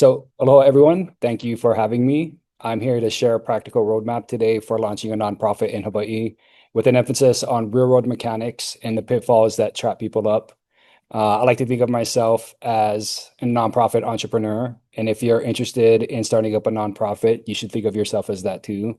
Aloha everyone. Thank you for having me. I'm here to share a practical roadmap today for launching a nonprofit in Hawaii with an emphasis on real-world mechanics and the pitfalls that trap people up. I like to think of myself as a nonprofit entrepreneur, and if you're interested in starting up a nonprofit, you should think of yourself as that too.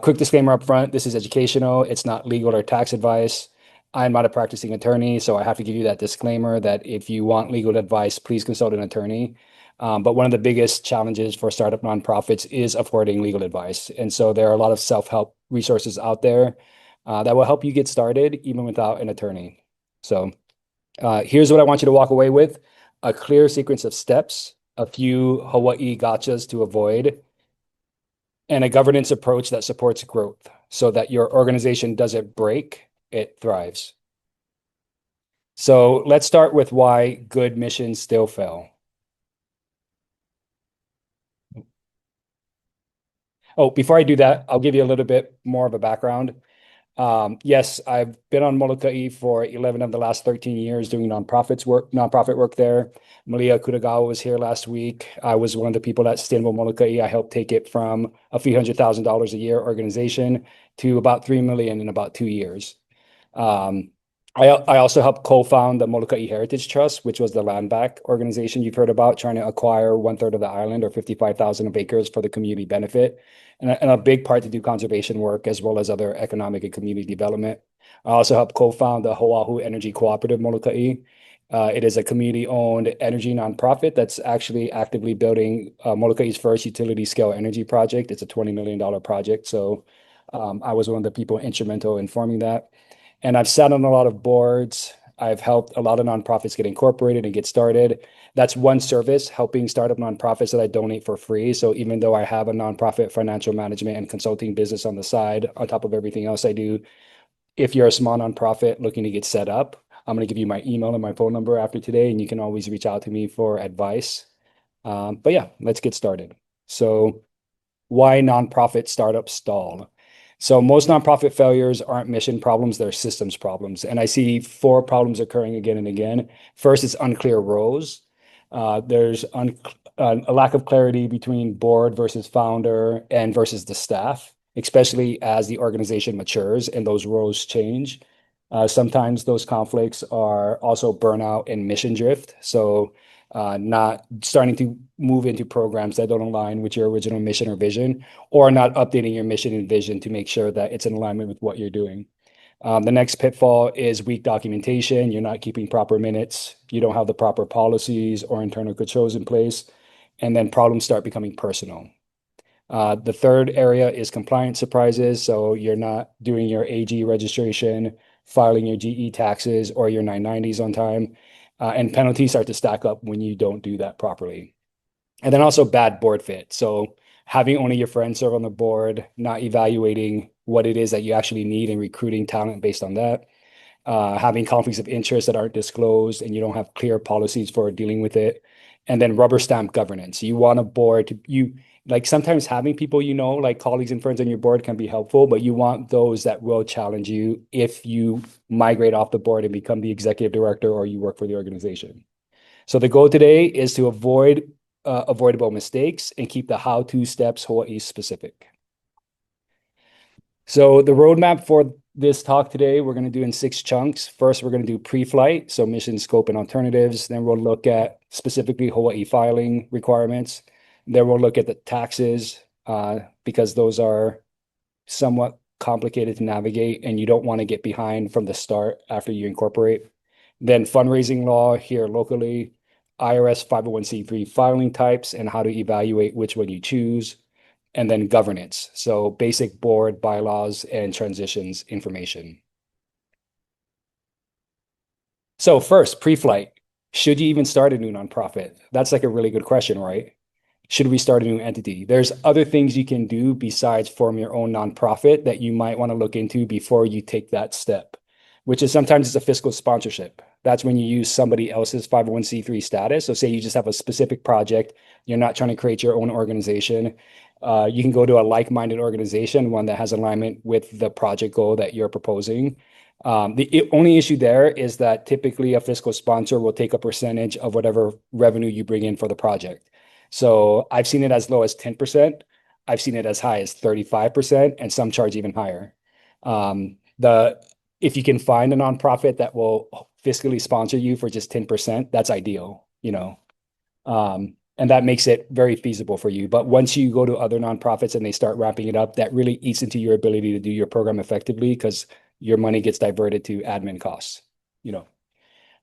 Quick disclaimer up front, this is educational. It's not legal or tax advice. I'm not a practicing attorney, so I have to give you that disclaimer that if you want legal advice, please consult an attorney. But one of the biggest challenges for startup nonprofits is affording legal advice. And so there are a lot of self-help resources out there that will help you get started even without an attorney. So here's what I want you to walk away with: a clear sequence of steps, a few Hawaiʻi gotchas to avoid, and a governance approach that supports growth so that your organization doesn't break, it thrives. So let's start with why good missions still fail. Oh, before I do that, I'll give you a little bit more of a background. Yes, I've been on Molokai for 11 of the last 13 years doing nonprofit work there. Malia Kutagawa was here last week. I was one of the people at Sustainable Molokai. I helped take it from a few $100,000 a year organization to about 3 million in about 2 years. I also helped co-found the Molokai Heritage Trust, which was the land back organization you've heard about, trying to acquire 1/3 of the island or 55,000 acres for the community benefit. And a big part to do conservation work as well as other economic and community development. I also helped co-found the Oahu Energy Cooperative Molokai. It is a community-owned energy nonprofit that's actually actively building Molokai's first utility-scale energy project. It's a $20 million project. So I was one of the people instrumental in forming that. And I've sat on a lot of boards. I've helped a lot of nonprofits get incorporated and get started. That's one service, helping startup nonprofits, that I donate for free. So even though I have a nonprofit financial management and consulting business on the side, on top of everything else I do, if you're a small nonprofit looking to get set up, I'm going to give you my email and my phone number after today, and you can always reach out to me for advice. But yeah, let's get started. So why nonprofit startups stall? So most nonprofit failures aren't mission problems, they're systems problems. And I see four problems occurring again and again. First, it's unclear roles. There's a lack of clarity between board versus founder and versus the staff, especially as the organization matures and those roles change. Sometimes those conflicts are also burnout and mission drift. So not starting to move into programs that don't align with your original mission or vision, or not updating your mission and vision to make sure that it's in alignment with what you're doing. The next pitfall is weak documentation. You're not keeping proper minutes. You don't have the proper policies or internal controls in place. And then problems start becoming personal. The third area is compliance surprises. So you're not doing your AG registration, filing your GE taxes or your 990s on time. And penalties start to stack up when you don't do that properly. And then also bad board fit. So having only your friends serve on the board, not evaluating what it is that you actually need and recruiting talent based on that. Having conflicts of interest that aren't disclosed and you don't have clear policies for dealing with it. And then rubber stamp governance. You want a board to, like, sometimes having people, like colleagues and friends on your board can be helpful, but you want those that will challenge you if you migrate off the board and become the executive director or you work for the organization. So the goal today is to avoid avoidable mistakes and keep the how-to steps Hawaii specific. So the roadmap for this talk today, we're going to do in 6 chunks. First, we're going to do pre-flight, so mission, scope, and alternatives. Then we'll look at specifically Hawaii filing requirements. Then we'll look at the taxes because those are somewhat complicated to navigate and you don't want to get behind from the start after you incorporate. Then fundraising law here locally, IRS 501c3 filing types and how to evaluate which one you choose. And then governance, so basic board bylaws and transitions information. So first, pre-flight. Should you even start a new nonprofit? That's like a really good question, right? Should we start a new entity? There's other things you can do besides form your own nonprofit that you might want to look into before you take that step, which is sometimes it's a fiscal sponsorship. That's when you use somebody else's 501c3 status. So say you just have a specific project, you're not trying to create your own organization. You can go to a like-minded organization, one that has alignment with the project goal that you're proposing. The only issue there is that typically a fiscal sponsor will take a percentage of whatever revenue you bring in for the project. So I've seen it as low as 10%. I've seen it as high as 35%, and some charge even higher. The If you can find a nonprofit that will fiscally sponsor you for just 10%, that's ideal, and that makes it very feasible for you. But once you go to other nonprofits and they start ramping it up, that really eats into your ability to do your program effectively because your money gets diverted to admin costs, you know.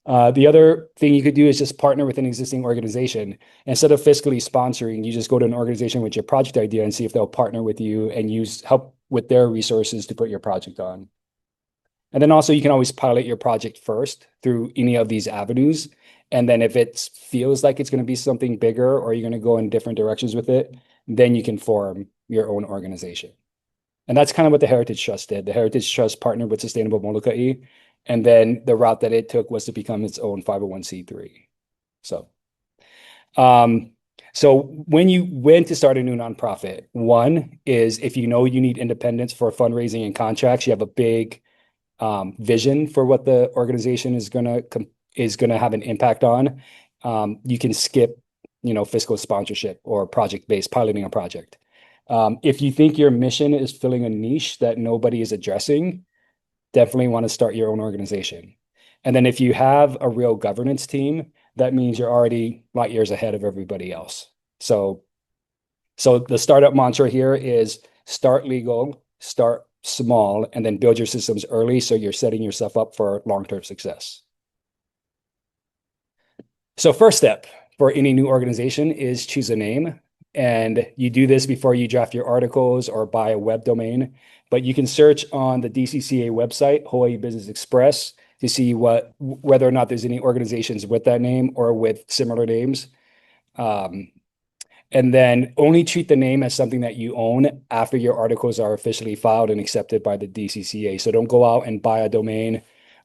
The other thing you could do is just partner with an existing organization. Instead of fiscally sponsoring, you just go to an organization with your project idea and see if they'll partner with you and use help with their resources to put your project on. And then also you can always pilot your project first through any of these avenues. And then if it feels like it's going to be something bigger or you're going to go in different directions with it, then you can form your own organization. And that's kind of what the Heritage Trust did. The Heritage Trust partnered with Sustainable Molokai, and then the route that it took was to become its own 501(c)(3). So when you went to start a new nonprofit, one is if you know you need independence for fundraising and contracts, you have a big vision for what the organization is gonna have an impact on. You can skip, fiscal sponsorship or project-based piloting a project. If you think your mission is filling a niche that nobody is addressing, definitely want to start your own organization. And then if you have a real governance team, that means you're already light years ahead of everybody else. So the startup mantra here is start legal, start small, and then build your systems early so you're setting yourself up for long-term success. So first step for any new organization is choose a name. And you do this before you draft your articles or buy a web domain. But you can search on the DCCA website, Hawaii Business Express, to see whether or not there's any organizations with that name or with similar names. And then only treat the name as something that you own after your articles are officially filed and accepted by the DCCA. So don't go out and buy a domain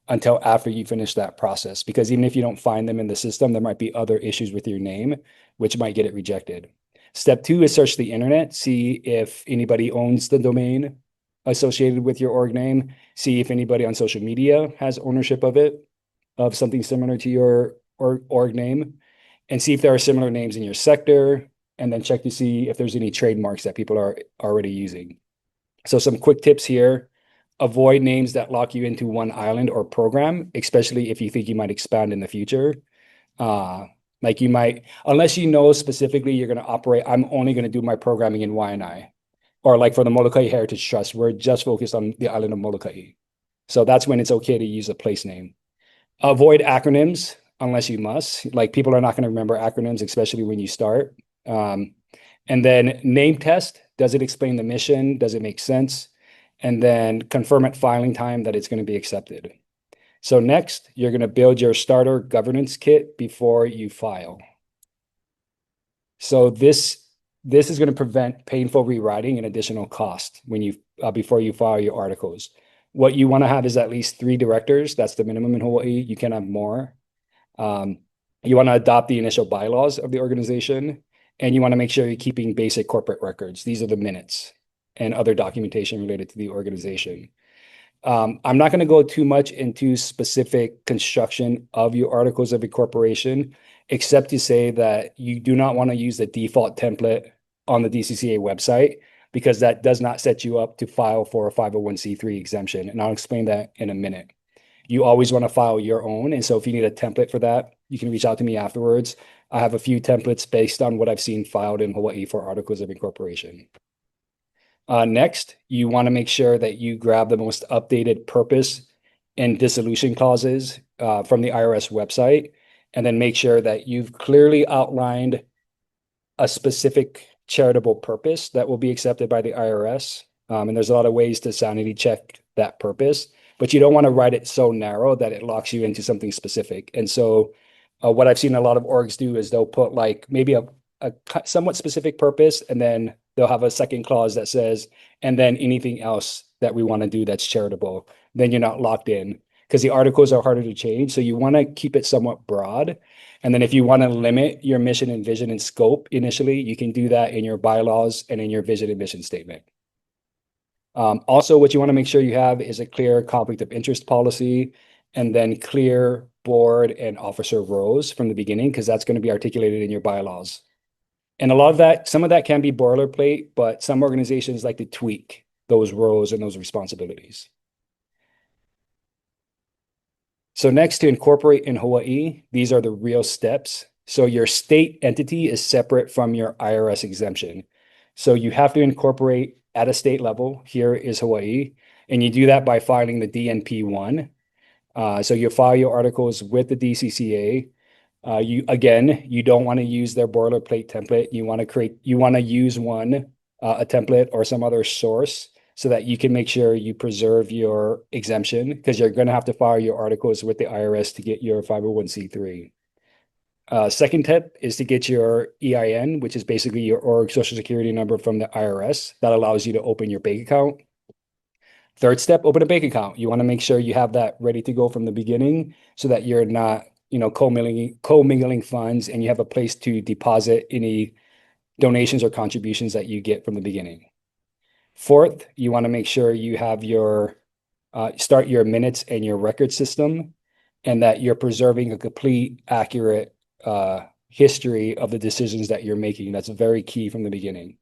until after you finish that process, because even if you don't find them in the system, there might be other issues with your name, which might get it rejected. Step 2 is search the internet, see if anybody owns the domain associated with your org name, see if anybody on social media has ownership of it, of something similar to your org name, and see if there are similar names in your sector, and then check to see if there's any trademarks that people are already using. So some quick tips here. Avoid names that lock you into one island or program, especially if you think you might expand in the future. Like you might, unless you know specifically you're going to operate, I'm only going to do my programming in Waianae. Or like for the Molokai Heritage Trust, we're just focused on the island of Molokai. So that's when it's okay to use a place name. Avoid acronyms unless you must. Like people are not going to remember acronyms, especially when you start. And then name test. Does it explain the mission? Does it make sense? And then confirm at filing time that it's going to be accepted. So next, you're going to build your starter governance kit before you file. So this is going to prevent painful rewriting and additional cost when you before you file your articles. What you want to have is at least 3 directors. That's the minimum in Hawaii. You can have more. You want to adopt the initial bylaws of the organization, and you want to make sure you're keeping basic corporate records. These are the minutes and other documentation related to the organization. I'm not going to go too much into specific construction of your articles of incorporation, except to say that you do not want to use the default template on the DCCA website, because that does not set you up to file for a 501(c)(3) exemption. And I'll explain that in a minute. You always want to file your own. And so if you need a template for that, you can reach out to me afterwards. I have a few templates based on what I've seen filed in Hawaii for articles of incorporation. Next, you want to make sure that you grab the most updated purpose and dissolution clauses from the IRS website, and then make sure that you've clearly outlined a specific charitable purpose that will be accepted by the IRS. And there's a lot of ways to sanity check that purpose, but you don't want to write it so narrow that it locks you into something specific. And so what I've seen a lot of orgs do is they'll put like maybe a somewhat specific purpose, and then they'll have a second clause that says, and then anything else that we want to do that's charitable. Then you're not locked in, because the articles are harder to change. So you want to keep it somewhat broad. And then if you want to limit your mission and vision and scope initially, you can do that in your bylaws and in your vision and mission statement. Also, what you want to make sure you have is a clear conflict of interest policy, and then clear board and officer roles from the beginning, because that's going to be articulated in your bylaws. And some of that can be boilerplate, but some organizations like to tweak those roles and those responsibilities. So next, to incorporate in Hawaii, these are the real steps. So your state entity is separate from your IRS exemption. So you have to incorporate at a state level. Here is Hawaii. And you do that by filing the DNP1. So you file your articles with the DCCA. You don't want to use their boilerplate template. You want to use a template or some other source so that you can make sure you preserve your exemption, because you're going to have to file your articles with the IRS to get your 501c3. Second tip is to get your EIN, which is basically your org social security number from the IRS. That allows you to open your bank account. Third step, open a bank account. You want to make sure you have that ready to go from the beginning so that you're not, commingling funds, and you have a place to deposit any donations or contributions that you get from the beginning. Fourth, you want to make sure you have start your minutes and your record system, and that you're preserving a complete, accurate history of the decisions that you're making. That's very key from the beginning.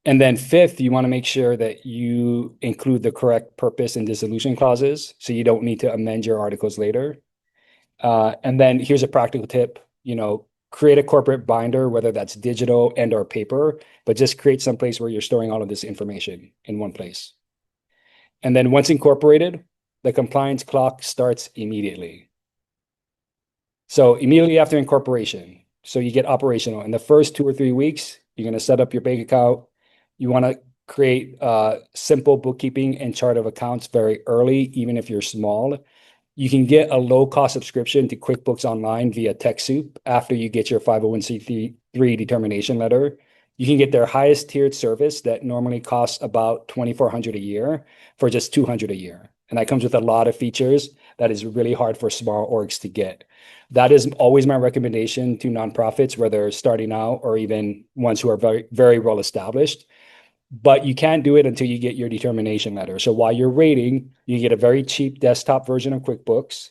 And then fifth, you want to make sure that you include the correct purpose and dissolution clauses, so you don't need to amend your articles later. And then here's a practical tip, create a corporate binder, whether that's digital and or paper, but just create some place where you're storing all of this information in one place. And then once incorporated, the compliance clock starts immediately. So immediately after incorporation, so you get operational. In the first 2 or 3 weeks, you're going to set up your bank account. You want to create simple bookkeeping and chart of accounts very early, even if you're small. You can get a low-cost subscription to QuickBooks Online via TechSoup after you get your 501c3 determination letter. You can get their highest tiered service that normally costs about $2,400 a year for just $200 a year. And that comes with a lot of features that is really hard for small orgs to get. That is always my recommendation to nonprofits, whether starting out or even ones who are very, very well established. But you can't do it until you get your determination letter. So while you're waiting, you get a very cheap desktop version of QuickBooks,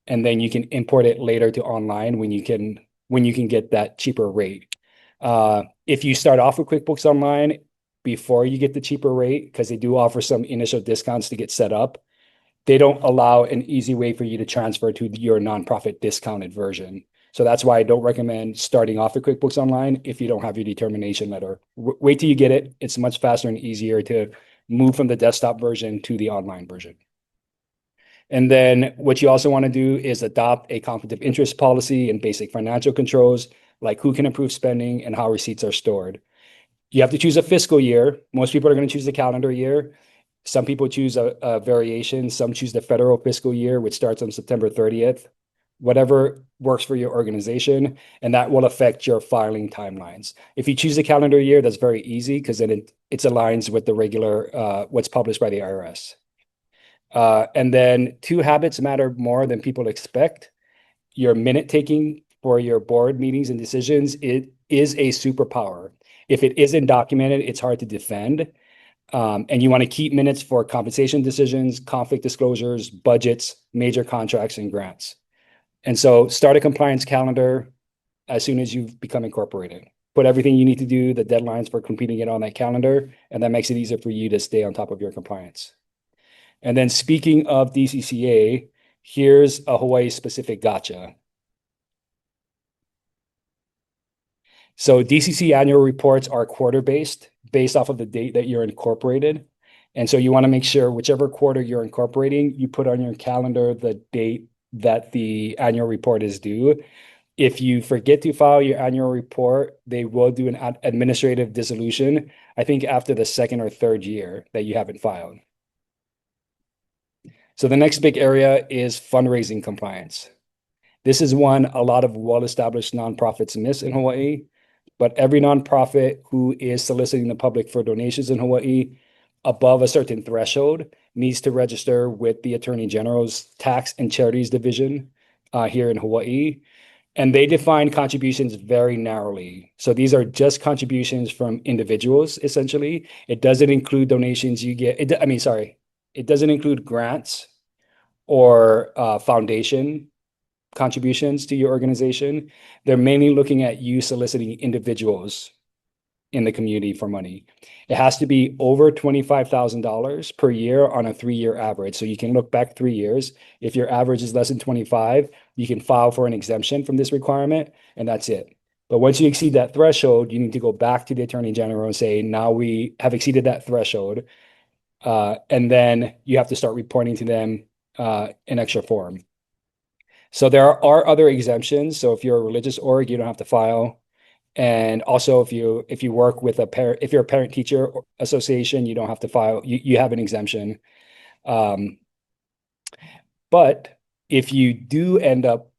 and then you can import it later to online when you can get that cheaper rate. If you start off with QuickBooks Online before you get the cheaper rate, because they do offer some initial discounts to get set up, they don't allow an easy way for you to transfer to your nonprofit discounted version. So that's why I don't recommend starting off with QuickBooks Online if you don't have your determination letter. Wait till you get it. It's much faster and easier to move from the desktop version to the online version. And then what you also want to do is adopt a conflict of interest policy and basic financial controls, like who can approve spending and how receipts are stored. You have to choose a fiscal year. Most people are going to choose the calendar year. Some people choose a variation. Some choose the federal fiscal year, which starts on September 30th. Whatever works for your organization, and that will affect your filing timelines. If you choose a calendar year, that's very easy, because then it aligns with the regular what's published by the IRS. And then 2 habits matter more than people expect. Your minute taking for your board meetings and decisions, it is a superpower. If it isn't documented, it's hard to defend. And you want to keep minutes for compensation decisions, conflict disclosures, budgets, major contracts, and grants. And so start a compliance calendar as soon as you've become incorporated. Put everything you need to do, the deadlines for completing it on that calendar, and that makes it easier for you to stay on top of your compliance. And then speaking of DCCA, here's a Hawaii-specific gotcha. So DCC annual reports are quarter-based, based off of the date that you're incorporated. And so you want to make sure whichever quarter you're incorporating, you put on your calendar the date that the annual report is due. If you forget to file your annual report, they will do an administrative dissolution, I think after the 2nd or 3rd year that you haven't filed. So the next big area is fundraising compliance. This is one a lot of well-established nonprofits miss in Hawaii, but every nonprofit who is soliciting the public for donations in Hawaii above a certain threshold needs to register with the Attorney General's Tax and Charities Division here in Hawaii. And they define contributions very narrowly. So these are just contributions from individuals, essentially. It doesn't include donations you get. It doesn't include grants or foundation contributions to your organization, they're mainly looking at you soliciting individuals in the community for money. It has to be over $25,000 per year on a 3-year average. So you can look back 3 years. If your average is less than 25, you can file for an exemption from this requirement, and that's it. But once you exceed that threshold, you need to go back to the Attorney General and say, now we have exceeded that threshold. And then you have to start reporting to them an extra form. So there are other exemptions. So if you're a religious org, you don't have to file. And also, if you work with if you're a parent teacher association, you don't have to file. You have an exemption. But if you do end up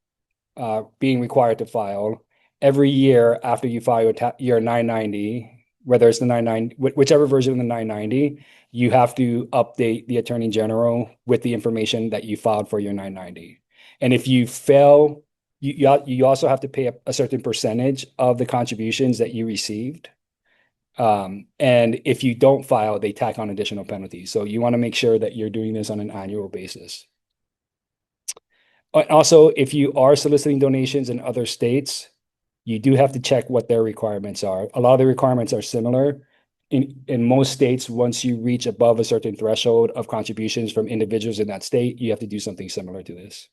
being required to file every year after you file your 990, whether it's the 990, whichever version of the 990, you have to update the Attorney General with the information that you filed for your 990. And if you fail, you also have to pay a certain percentage of the contributions that you received. And if you don't file, they tack on additional penalties. So you want to make sure that you're doing this on an annual basis. Also, if you are soliciting donations in other states, you do have to check what their requirements are. A lot of the requirements are similar. In most states, once you reach above a certain threshold of contributions from individuals in that state, you have to do something similar to this.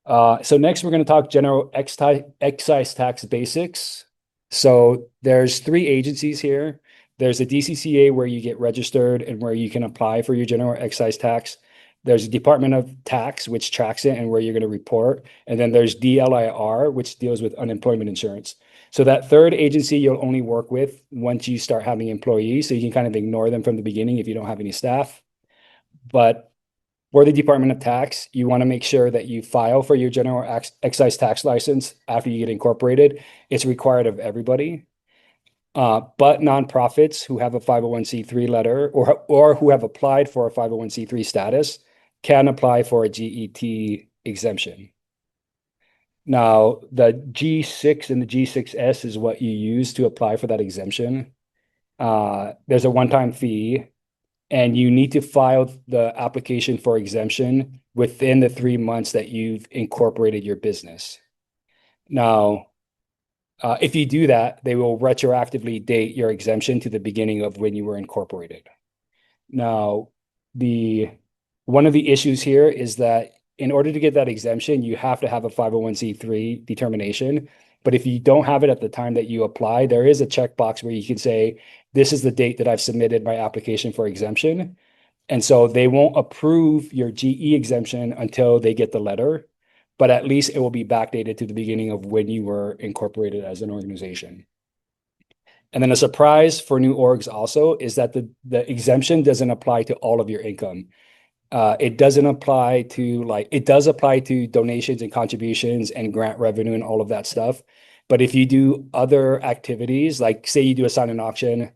So next, we're going to talk general excise tax basics. So there's 3 agencies here. There's a DCCA where you get registered and where you can apply for your general excise tax. There's a Department of Tax, which tracks it and where you're going to report. And then there's DLIR, which deals with unemployment insurance. So that third agency you'll only work with once you start having employees. So you can kind of ignore them from the beginning if you don't have any staff. But for the Department of Tax, you want to make sure that you file for your general excise tax license after you get incorporated. It's required of everybody. But nonprofits who have a 501c3 letter or who have applied for a 501c3 status can apply for a GET exemption. Now, the G6 and the G6S is what you use to apply for that exemption. There's a one-time fee, and you need to file the application for exemption within the 3 months that you've incorporated your business. Now, if you do that, they will retroactively date your exemption to the beginning of when you were incorporated. Now, one of the issues here is that in order to get that exemption, you have to have a 501c3 determination. But if you don't have it at the time that you apply, there is a checkbox where you can say, this is the date that I've submitted my application for exemption. And so they won't approve your GE exemption until they get the letter, but at least it will be backdated to the beginning of when you were incorporated as an organization. And then a surprise for new orgs also is that the exemption doesn't apply to all of your income. It doesn't apply to it does apply to donations and contributions and grant revenue and all of that stuff. But if you do other activities, like say you do a silent auction,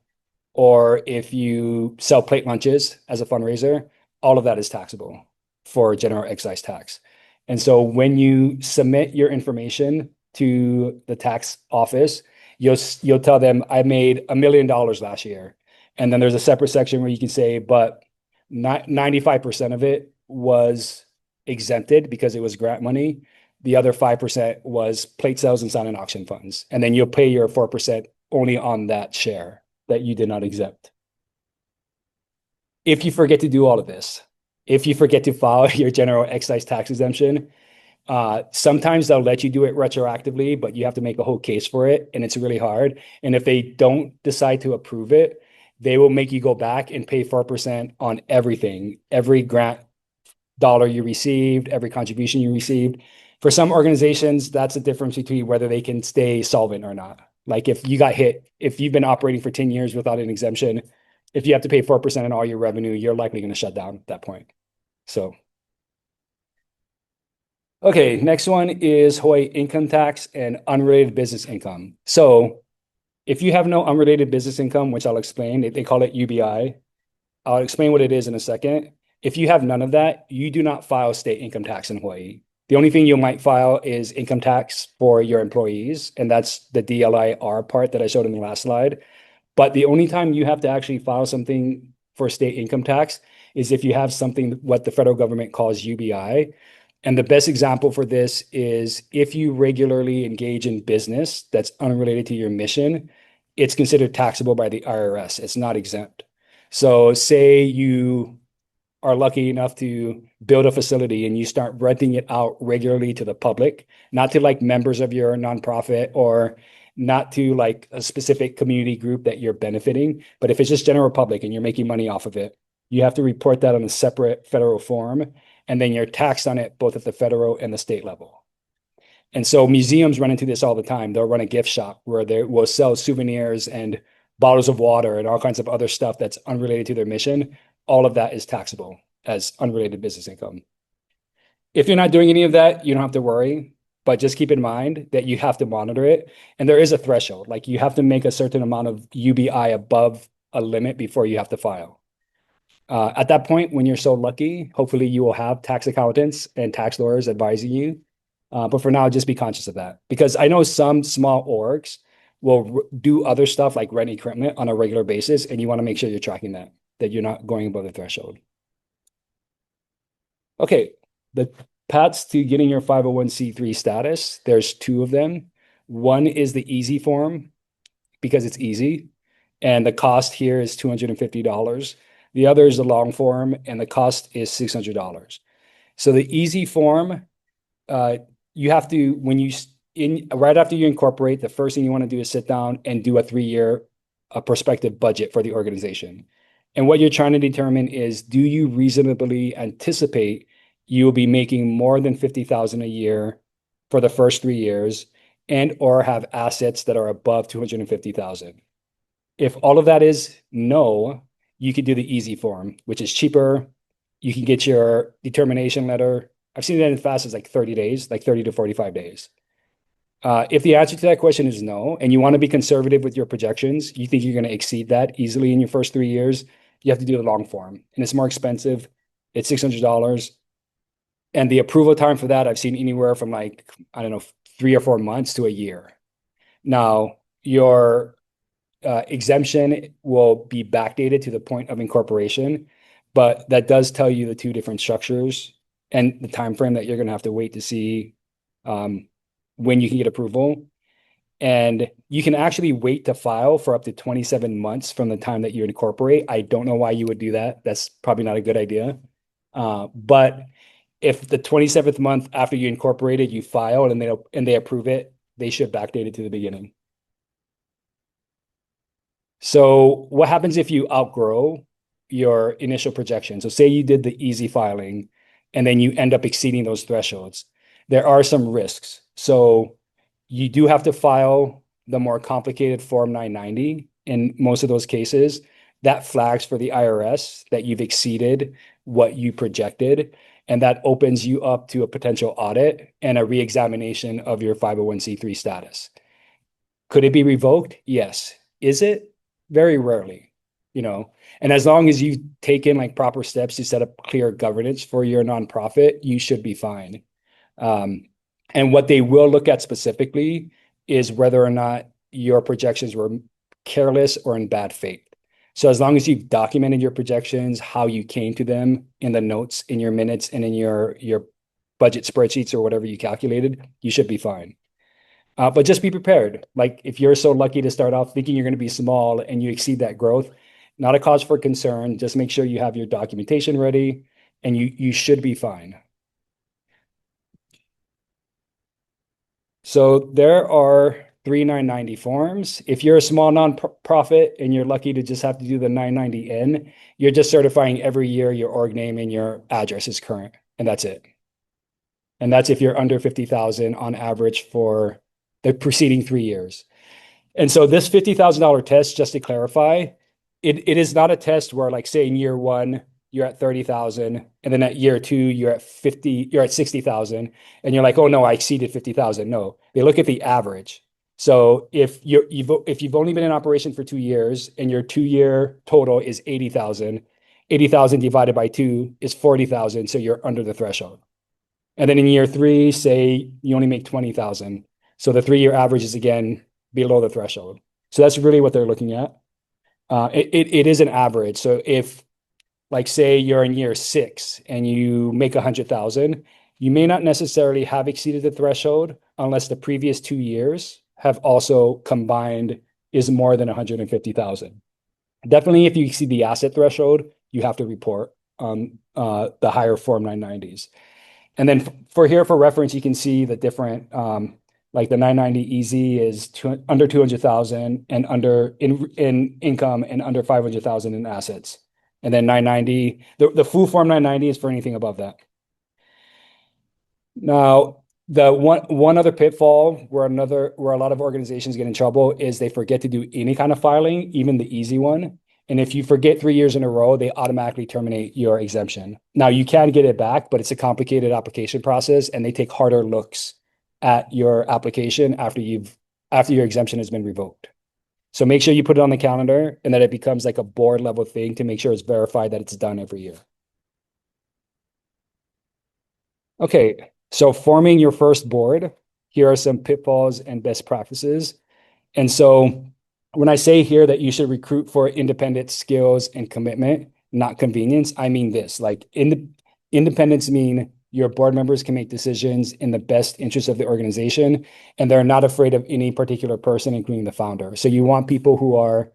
or if you sell plate lunches as a fundraiser, all of that is taxable for general excise tax. And so when you submit your information to the tax office, you'll tell them, I made $1 million last year. And then there's a separate section where you can say, but 95% of it was exempted because it was grant money. The other 5% was plate sales and silent auction funds. And then you'll pay your 4% only on that share that you did not exempt. If you forget to do all of this, if you forget to file your general excise tax exemption, sometimes they'll let you do it retroactively, but you have to make a whole case for it, and it's really hard. And if they don't decide to approve it, they will make you go back and pay 4% on everything, every grant dollar you received, every contribution you received. For some organizations, that's the difference between whether they can stay solvent or not. Like if you got hit, if you've been operating for 10 years without an exemption, if you have to pay 4% on all your revenue, you're likely going to shut down at that point. So, okay, next one is Hawaii income tax and unrelated business income. So if you have no unrelated business income, which I'll explain, they call it UBI. I'll explain what it is in a second. If you have none of that, you do not file state income tax in Hawaii. The only thing you might file is income tax for your employees, and that's the DLIR part that I showed in the last slide. But the only time you have to actually file something for state income tax is if you have something what the federal government calls UBI. And the best example for this is if you regularly engage in business that's unrelated to your mission, it's considered taxable by the IRS. It's not exempt. So say you are lucky enough to build a facility and you start renting it out regularly to the public, not to like members of your nonprofit or not to like a specific community group that you're benefiting, but if it's just general public and you're making money off of it, you have to report that on a separate federal form, and then you're taxed on it both at the federal and the state level. And so museums run into this all the time. They'll run a gift shop where they will sell souvenirs and bottles of water and all kinds of other stuff that's unrelated to their mission. All of that is taxable as unrelated business income. If you're not doing any of that, you don't have to worry, but just keep in mind that you have to monitor it. And there is a threshold, like you have to make a certain amount of UBI above a limit before you have to file. At that point, when you're so lucky, hopefully you will have tax accountants and tax lawyers advising you. But for now, just be conscious of that, because I know some small orgs will do other stuff like rent equipment on a regular basis, and you want to make sure you're tracking that you're not going above the threshold. Okay, the paths to getting your 501c3 status, there's two of them. One is the easy form because it's easy, and the cost here is $250. The other is the long form, and the cost is $600. So the easy form, you have to, right after you incorporate, the first thing you want to do is sit down and do a 3-year prospective budget for the organization. And what you're trying to determine is, do you reasonably anticipate you will be making more than $50,000 a year for the first 3 years, and or have assets that are above $250,000? If all of that is no, you could do the easy form, which is cheaper. You can get your determination letter. I've seen that as fast as like 30 days, like 30 to 45 days. If the answer to that question is no, and you want to be conservative with your projections, you think you're going to exceed that easily in your first 3 years, you have to do the long form, and it's more expensive. It's $600. And the approval time for that, I've seen anywhere from like, I don't know, 3 or 4 months to a year. Now, your exemption will be backdated to the point of incorporation, but that does tell you the two different structures and the time frame that you're going to have to wait to see when you can get approval. And you can actually wait to file for up to 27 months from the time that you incorporate. I don't know why you would do that. That's probably not a good idea. But if the 27th month after you incorporated, you file and they approve it, they should backdate it to the beginning. So what happens if you outgrow your initial projection? So say you did the easy filing and then you end up exceeding those thresholds. There are some risks. So you do have to file the more complicated Form 990 in most of those cases. That flags for the IRS that you've exceeded what you projected, and that opens you up to a potential audit and a reexamination of your 501c3 status. Could it be revoked? Yes. Is it? Very rarely, and as long as you've taken like proper steps to set up clear governance for your nonprofit, you should be fine. And what they will look at specifically is whether or not your projections were careless or in bad faith. So as long as you've documented your projections, how you came to them in the notes, in your minutes, and in your budget spreadsheets or whatever you calculated, you should be fine. But just be prepared. Like if you're so lucky to start off thinking you're going to be small and you exceed that growth, not a cause for concern. Just make sure you have your documentation ready, and you should be fine. So there are 3 990 forms. If you're a small nonprofit and you're lucky to just have to do the 990N, you're just certifying every year your org name and your address is current, and that's it. And that's if you're under 50,000 on average for the preceding 3 years. And so this $50,000 test, just to clarify, it is not a test where, like, say in year 1, you're at 30,000, and then at year 2, you're at 60,000, and you're like, oh no, I exceeded 50,000. No, they look at the average. So if you've only been in operation for 2 years and your 2-year total is 80,000, 80,000 divided by 2 is 40,000. So you're under the threshold. And then in year 3, say you only make 20,000. So the 3-year average is again below the threshold. So that's really what they're looking at. It is an average. So if, like, say you're in year 6 and you make 100,000 You may not necessarily have exceeded the threshold unless the previous 2 years have also combined is more than 150,000. Definitely, if you exceed the asset threshold, you have to report on the higher Form 990s. And then for here, for reference, you can see the different, like the 990 EZ is under 200,000 and under in income and under 500,000 in assets. And then 990, the full Form 990 is for anything above that. Now, the one other pitfall where a lot of organizations get in trouble is they forget to do any kind of filing, even the easy one. And if you forget 3 years in a row, they automatically terminate your exemption. Now you can get it back, but it's a complicated application process, and they take harder looks at your application after your exemption has been revoked. So make sure you put it on the calendar and that it becomes like a board level thing to make sure it's verified that it's done every year. Okay, so forming your first board, here are some pitfalls and best practices. And so when I say here that you should recruit for independent skills and commitment, not convenience, I mean this, like independence mean your board members can make decisions in the best interest of the organization, and they're not afraid of any particular person, including the founder. So you want people who are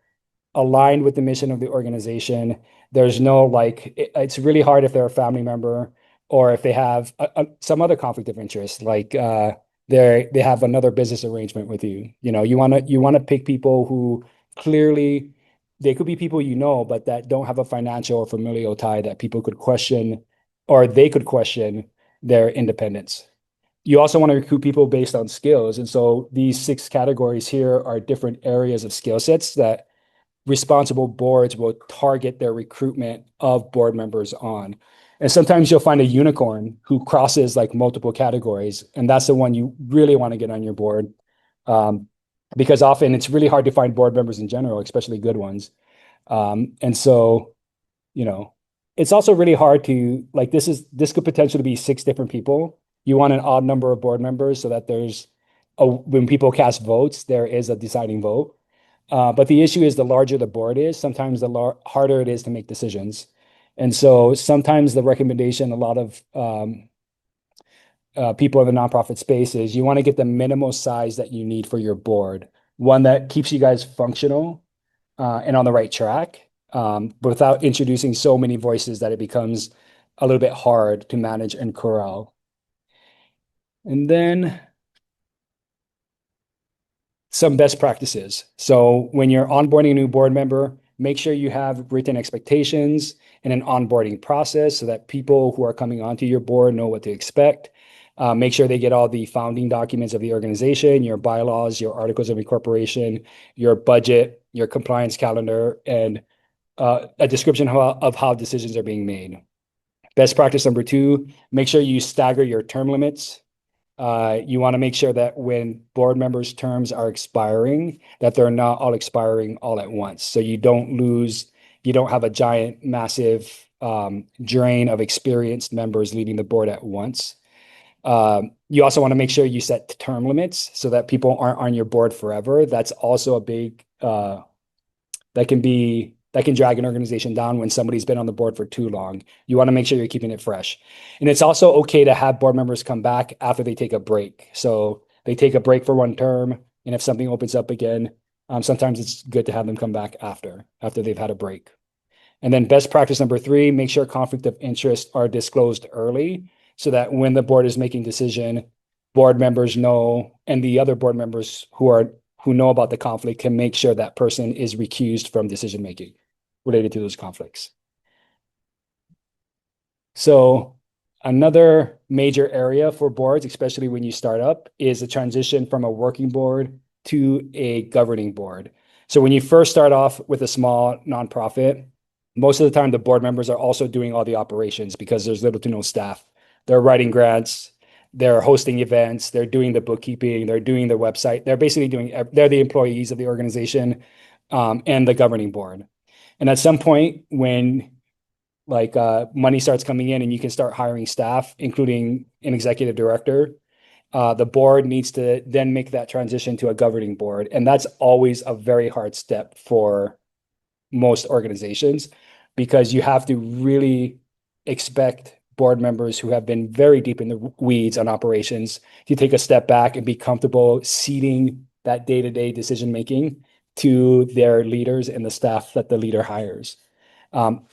aligned with the mission of the organization. There's no like, it's really hard if they're a family member or if they have some other conflict of interest, like they have another business arrangement with you. You want to pick people who clearly they could be people but that don't have a financial or familial tie that people could question, or they could question their independence. You also want to recruit people based on skills. And so these 6 categories here are different areas of skill sets that responsible boards will target their recruitment of board members on. And sometimes you'll find a unicorn who crosses like multiple categories, and that's the one you really want to get on your board, because often it's really hard to find board members in general, especially good ones. And so, it's also really hard to like this could potentially be 6 different people. You want an odd number of board members so that when people cast votes, there is a deciding vote. But the issue is the larger the board is, sometimes the harder it is to make decisions. And so sometimes the recommendation, a lot of people in the nonprofit space is you want to get the minimal size that you need for your board, one that keeps you guys functional and on the right track, but without introducing so many voices that it becomes a little bit hard to manage and corral. And then some best practices. So when you're onboarding a new board member, make sure you have written expectations and an onboarding process so that people who are coming onto your board know what to expect. Make sure they get all the founding documents of the organization, your bylaws, your articles of incorporation, your budget, your compliance calendar, and a description of how decisions are being made. Best practice number 2, make sure you stagger your term limits. You want to make sure that when board members' terms are expiring, that they're not all expiring all at once. So you don't have a giant, massive drain of experienced members leaving the board at once. You also want to make sure you set term limits so that people aren't on your board forever. That's also a big, that can drag an organization down when somebody's been on the board for too long. You want to make sure you're keeping it fresh. And it's also okay to have board members come back after they take a break. So they take a break for one term, and if something opens up again, sometimes it's good to have them come back after they've had a break. And then best practice number 3, make sure conflict of interest are disclosed early so that when the board is making decision, board members know, and the other board members who know about the conflict can make sure that person is recused from decision making related to those conflicts. So another major area for boards, especially when you start up, is a transition from a working board to a governing board. So when you first start off with a small nonprofit, most of the time the board members are also doing all the operations because there's little to no staff. They're writing grants, they're hosting events, they're doing the bookkeeping, they're doing the website. They're basically they're the employees of the organization and the governing board. And at some point when money starts coming in and you can start hiring staff, including an executive director, the board needs to then make that transition to a governing board. And that's always a very hard step for most organizations because you have to really expect board members who have been very deep in the weeds on operations to take a step back and be comfortable ceding that day-to-day decision-making to their leaders and the staff that the leader hires.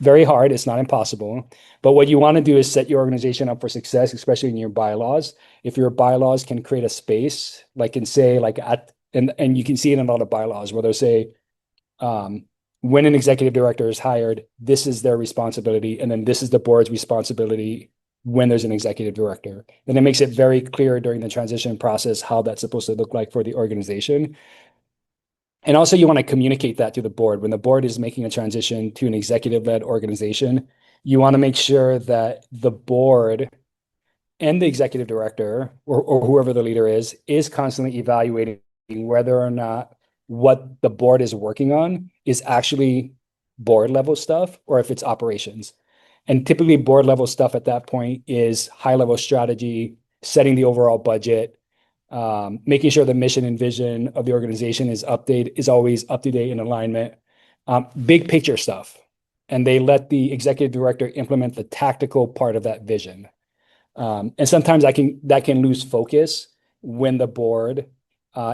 Very hard. It's not impossible. But what you want to do is set your organization up for success, especially in your bylaws. If your bylaws can create a space, like can say, like and you can see it in a lot of bylaws where they say, when an executive director is hired, this is their responsibility, and then this is the board's responsibility when there's an executive director. Then it makes it very clear during the transition process how that's supposed to look like for the organization. And also you want to communicate that to the board. When the board is making a transition to an executive-led organization, you want to make sure that the board and the executive director or whoever the leader is constantly evaluating whether or not what the board is working on is actually board level stuff or if it's operations. And typically board level stuff at that point is high level strategy, setting the overall budget, making sure the mission and vision of the organization is always up to date in alignment, big picture stuff. And they let the executive director implement the tactical part of that vision. And sometimes that can lose focus when the board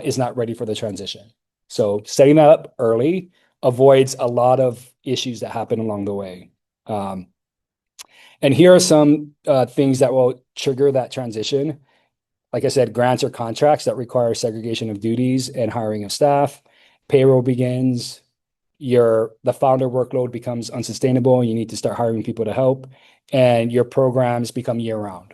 is not ready for the transition. So setting that up early avoids a lot of issues that happen along the way. And here are some things that will trigger that transition. Like I said, grants or contracts that require segregation of duties and hiring of staff. Payroll begins. The founder workload becomes unsustainable. You need to start hiring people to help. And your programs become year-round.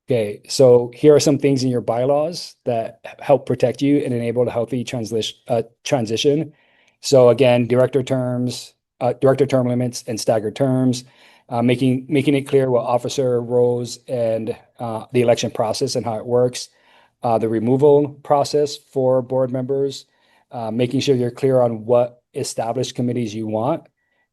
Okay, so here are some things in your bylaws that help protect you and enable a healthy transition. So again, director term limits and staggered terms, making it clear what officer roles and the election process and how it works, the removal process for board members, making sure you're clear on what established committees you want.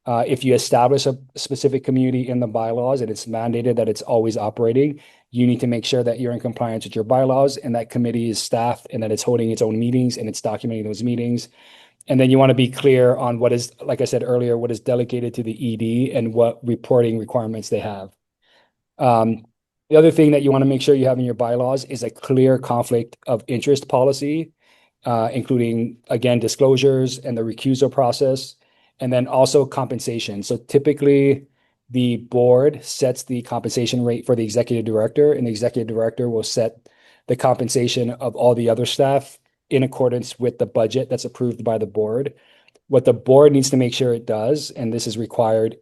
If you establish a specific community in the bylaws and it's mandated that it's always operating, you need to make sure that you're in compliance with your bylaws and that committee is staffed and that it's holding its own meetings and it's documenting those meetings. And then you want to be clear on what is, like I said earlier, what is delegated to the ED and what reporting requirements they have. The other thing that you want to make sure you have in your bylaws is a clear conflict of interest policy, including, again, disclosures and the recusal process, and then also compensation. So typically, the board sets the compensation rate for the executive director, and the executive director will set the compensation of all the other staff in accordance with the budget that's approved by the board. What the board needs to make sure it does, and this is required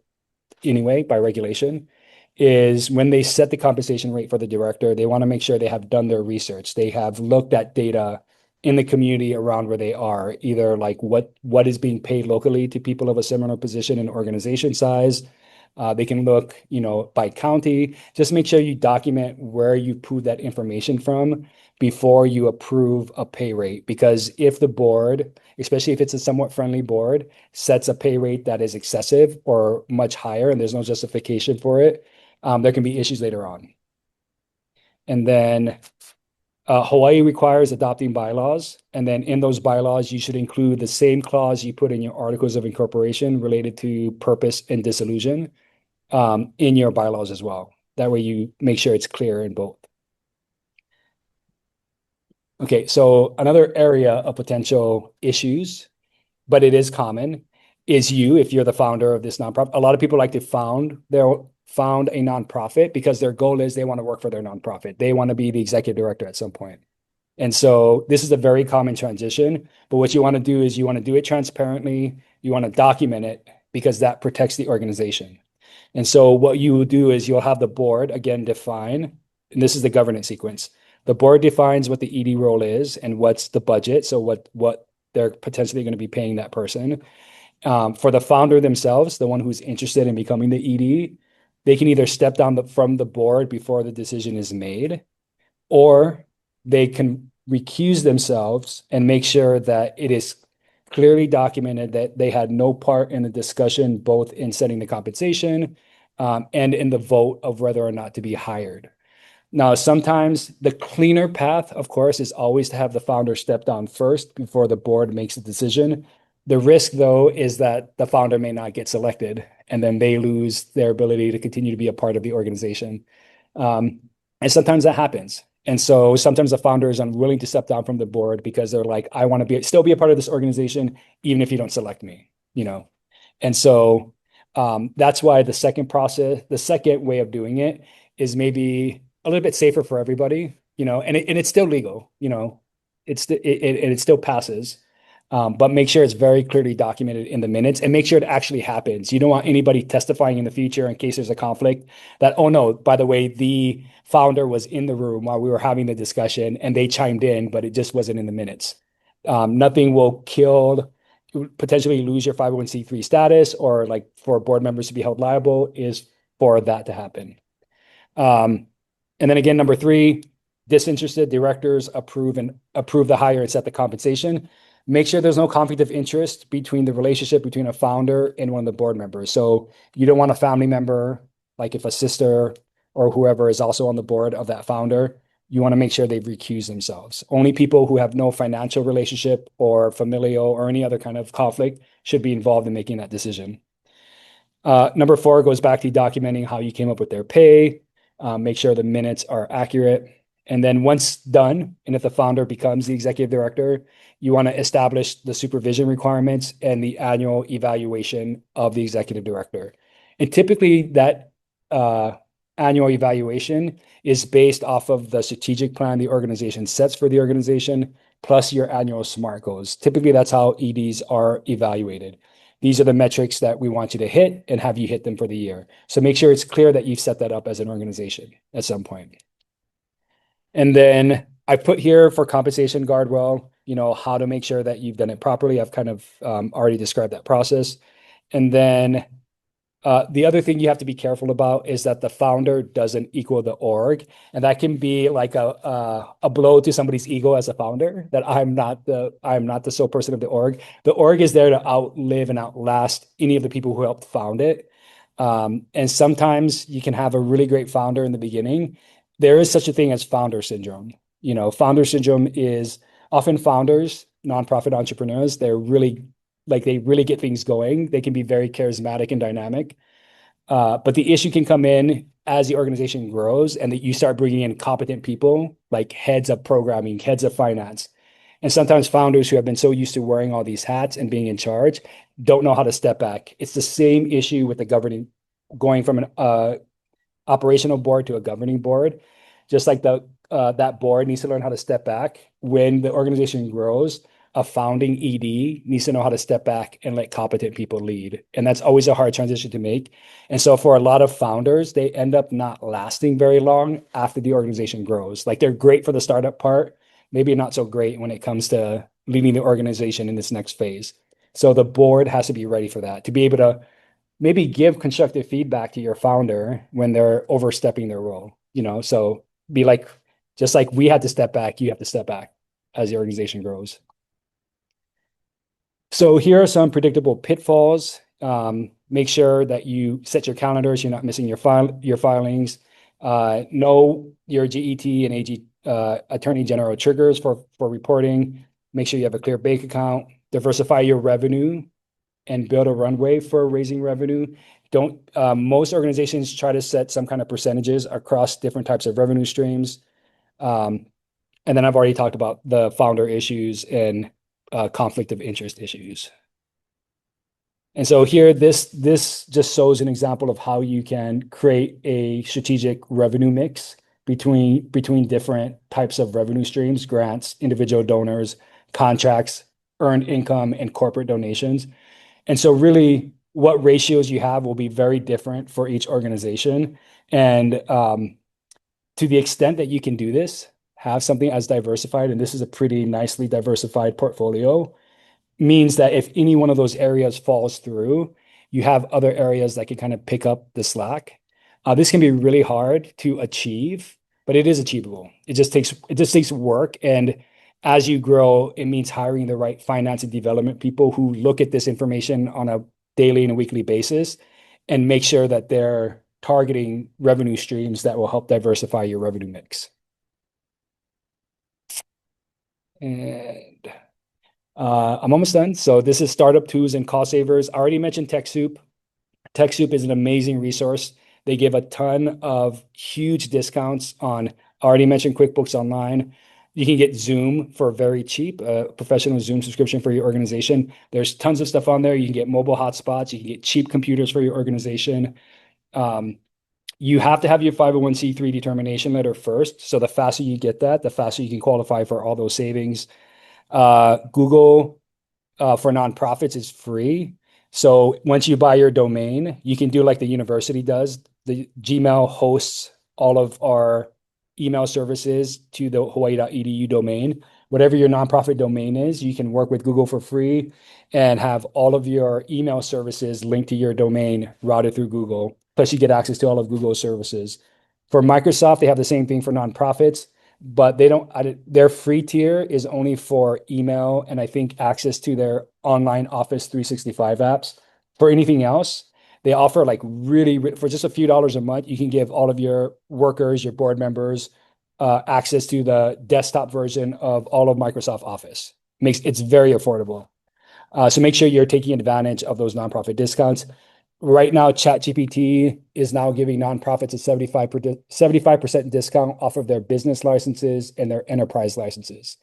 anyway by regulation, is when they set the compensation rate for the director, they want to make sure they have done their research. They have looked at data in the community around where they are, either like what is being paid locally to people of a similar position and organization size. They can look, by county. Just make sure you document where you pulled that information from before you approve a pay rate. Because if the board, especially if it's a somewhat friendly board, sets a pay rate that is excessive or much higher and there's no justification for it, there can be issues later on. And then Hawaii requires adopting bylaws. And then in those bylaws, you should include the same clause you put in your articles of incorporation related to purpose and dissolution in your bylaws as well. That way you make sure it's clear in both. Okay, so another area of potential issues, but it is common, is if you're the founder of this nonprofit. A lot of people like to found a nonprofit because their goal is they want to work for their nonprofit. They want to be the executive director at some point. And so this is a very common transition, but what you want to do is you want to do it transparently. You want to document it because that protects the organization. And so what you will do is you'll have the board again define, and this is the governance sequence. The board defines what the ED role is and what's the budget. So what they're potentially going to be paying that person. For the founder themselves, the one who's interested in becoming the ED, they can either step down from the board before the decision is made, or they can recuse themselves and make sure that it is clearly documented that they had no part in the discussion, both in setting the compensation and in the vote of whether or not to be hired. Now, sometimes the cleaner path, of course, is always to have the founder step down first before the board makes a decision. The risk, though, is that the founder may not get selected and then they lose their ability to continue to be a part of the organization. And sometimes that happens. And so sometimes the founder is unwilling to step down from the board because they're like, I want to still be a part of this organization, even if you don't select me, And so that's why the second way of doing it is maybe a little bit safer for everybody, and it's still legal, and it still passes. But make sure it's very clearly documented in the minutes and make sure it actually happens. You don't want anybody testifying in the future in case there's a conflict that, oh no, by the way, the founder was in the room while we were having the discussion and they chimed in, but it just wasn't in the minutes. Nothing will potentially lose your 501c3 status or like for board members to be held liable is for that to happen. And then again, number 3, disinterested directors approve the hire and set the compensation. Make sure there's no conflict of interest between the relationship between a founder and one of the board members. So you don't want a family member, like if a sister or whoever is also on the board of that founder, you want to make sure they've recused themselves. Only people who have no financial relationship or familial or any other kind of conflict should be involved in making that decision. Number 4 goes back to documenting how you came up with their pay. Make sure the minutes are accurate. And then once done, and if the founder becomes the executive director, you want to establish the supervision requirements and the annual evaluation of the executive director. And typically that annual evaluation is based off of the strategic plan the organization sets for the organization, plus your annual SMART goals. Typically, that's how EDs are evaluated. These are the metrics that we want you to hit and have you hit them for the year. So make sure it's clear that you've set that up as an organization at some point. And then I put here for compensation guardrail, how to make sure that you've done it properly. I've kind of already described that process. And then the other thing you have to be careful about is that the founder doesn't equal the org. And that can be like a blow to somebody's ego as a founder, that I'm not the sole person of the org. The org is there to outlive and outlast any of the people who helped found it. And sometimes you can have a really great founder in the beginning. There is such a thing as founder syndrome. Founder syndrome is often founders, nonprofit entrepreneurs, they really get things going. They can be very charismatic and dynamic. But the issue can come in as the organization grows and that you start bringing in competent people like heads of programming, heads of finance. And sometimes founders who have been so used to wearing all these hats and being in charge don't know how to step back. It's the same issue with going from an operational board to a governing board. Just like that board needs to learn how to step back when the organization grows. A founding ED needs to know how to step back and let competent people lead. And that's always a hard transition to make. And so for a lot of founders, they end up not lasting very long after the organization grows. Like they're great for the startup part, maybe not so great when it comes to leading the organization in this next phase. So the board has to be ready for that, to be able to maybe give constructive feedback to your founder when they're overstepping their role, so be like, just like we had to step back, you have to step back as the organization grows. So here are some predictable pitfalls. Make sure that you set your calendars, you're not missing your filings. Know your GET and AG Attorney General triggers for reporting. Make sure you have a clear bank account. Diversify your revenue and build a runway for raising revenue. Most organizations try to set some kind of percentages across different types of revenue streams. And then I've already talked about the founder issues and conflict of interest issues. And so here, this just shows an example of how you can create a strategic revenue mix between different types of revenue streams, grants, individual donors, contracts, earned income, and corporate donations. And so really what ratios you have will be very different for each organization. And to the extent that you can do this, have something as diversified, and this is a pretty nicely diversified portfolio, means that if any one of those areas falls through, you have other areas that can kind of pick up the slack. This can be really hard to achieve, but it is achievable. It just takes work. And as you grow, it means hiring the right finance and development people who look at this information on a daily and a weekly basis and make sure that they're targeting revenue streams that will help diversify your revenue mix. And I'm almost done. So this is startup tools and cost savers. I already mentioned TechSoup. TechSoup is an amazing resource. They give a ton of huge discounts on, I already mentioned QuickBooks Online. You can get Zoom for very cheap, a professional Zoom subscription for your organization. There's tons of stuff on there. You can get mobile hotspots. You can get cheap computers for your organization. You have to have your 501c3 determination letter first. So the faster you get that, the faster you can qualify for all those savings. Google for nonprofits is free. So once you buy your domain, you can do like the university does. The Gmail hosts all of our email services to the hawaii.edu domain. Whatever your nonprofit domain is, you can work with Google for free and have all of your email services linked to your domain routed through Google. Plus, you get access to all of Google's services. For Microsoft, they have the same thing for nonprofits, but they don't, their free tier is only for email and I think access to their online Office 365 apps. For anything else, they offer like really, for just a few dollars a month, you can give all of your workers, your board members, access to the desktop version of all of Microsoft Office. It's very affordable. So make sure you're taking advantage of those nonprofit discounts. Right now, ChatGPT is now giving nonprofits a 75% discount off of their business licenses and their enterprise licenses.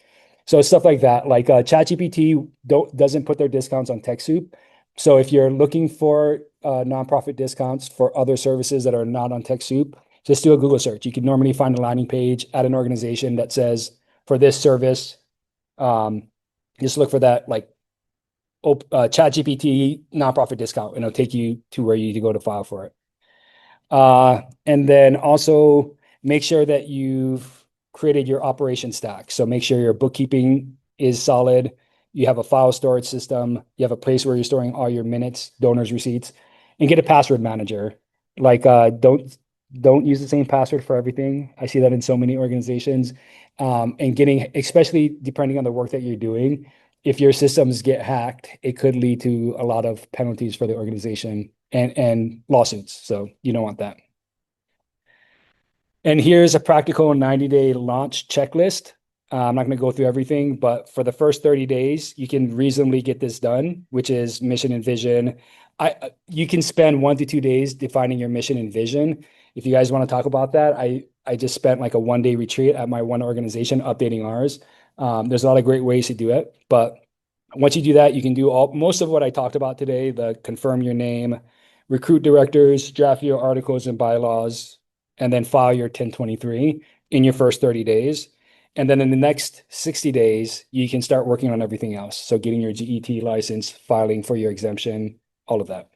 So stuff like that, like ChatGPT doesn't put their discounts on TechSoup. So if you're looking for nonprofit discounts for other services that are not on TechSoup, just do a Google search. You can normally find a landing page at an organization that says for this service, just look for that like ChatGPT nonprofit discount, and it'll take you to where you need to go to file for it. And then also make sure that you've created your operation stack. So make sure your bookkeeping is solid. You have a file storage system. You have a place where you're storing all your minutes, donors, receipts, and get a password manager. Like don't use the same password for everything. I see that in so many organizations. And getting, especially depending on the work that you're doing, if your systems get hacked, it could lead to a lot of penalties for the organization and lawsuits. So you don't want that. And here's a practical 90-day launch checklist. I'm not going to go through everything, but for the first 30 days, you can reasonably get this done, which is mission and vision. You can spend 1 to 2 days defining your mission and vision. If you guys want to talk about that, I just spent like a 1-day retreat at my one organization updating ours. There's a lot of great ways to do it, but once you do that, you can do most of what I talked about today, the confirm your name, recruit directors, draft your articles and bylaws, and then file your 1023 in your first 30 days. And then in the next 60 days, you can start working on everything else. So getting your GET license, filing for your exemption, all of that.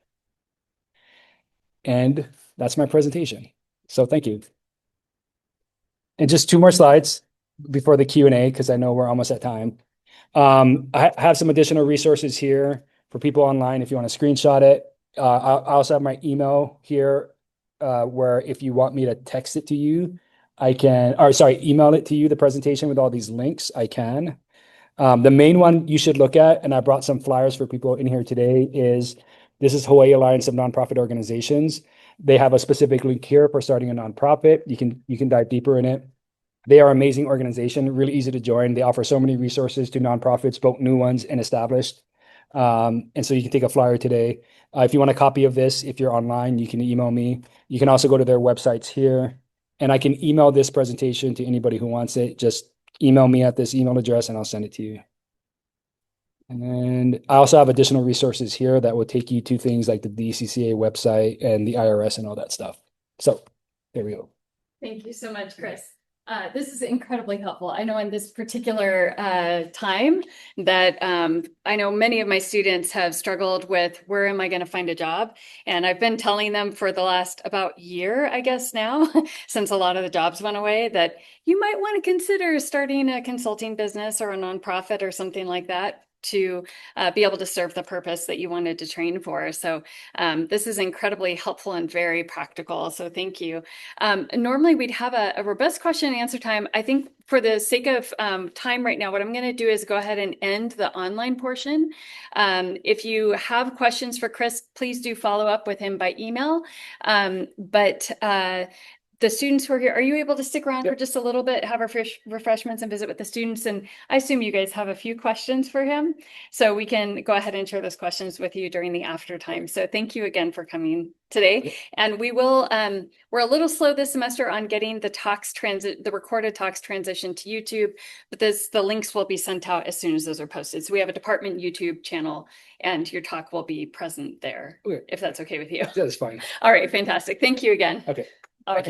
And that's my presentation. So thank you. And just 2 more slides before the Q&A, because I know we're almost at time. I have some additional resources here for people online if you want to screenshot it. I also have my email here, where if you want me to text it to you, I can, or sorry, email it to you, the presentation with all these links, I can. The main one you should look at, and I brought some flyers for people in here today, this is Hawaii Alliance of Nonprofit Organizations. They have a specific link here for starting a nonprofit. You can dive deeper in it. They are an amazing organization, really easy to join. They offer so many resources to nonprofits, both new ones and established. And so you can take a flyer today. If you want a copy of this, if you're online, you can email me. You can also go to their websites here, and I can email this presentation to anybody who wants it. Just email me at this email address and I'll send it to you. And I also have additional resources here that will take you to things like the DCCA website and the IRS and all that stuff. So there we go. Thank you so much, Chris. This is incredibly helpful. I know in this particular time that I know many of my students have struggled with where am I going to find a job? And I've been telling them for the last about year, I guess now, since a lot of the jobs went away, that you might want to consider starting a consulting business or a nonprofit or something like that to be able to serve the purpose that you wanted to train for. So this is incredibly helpful and very practical. So thank you. Normally we'd have a robust question and answer time. I think for the sake of time right now, what I'm going to do is go ahead and end the online portion. If you have questions for Chris, please do follow up with him by email. the students who are here, are you able to stick around for Yep. just a little bit, have our refreshments and visit with the students? And I assume you guys have a few questions for him. So we can go ahead and share those questions with you during the after time. So thank you again for coming today. Yep. And we will, we're a little slow this semester on getting the recorded talks transition to YouTube, but the links will be sent out as soon as those are posted. So we have a department YouTube channel and your talk will be present there, Okay. if that's okay with you. That's fine. All right, fantastic. Thank you again. Okay. All right.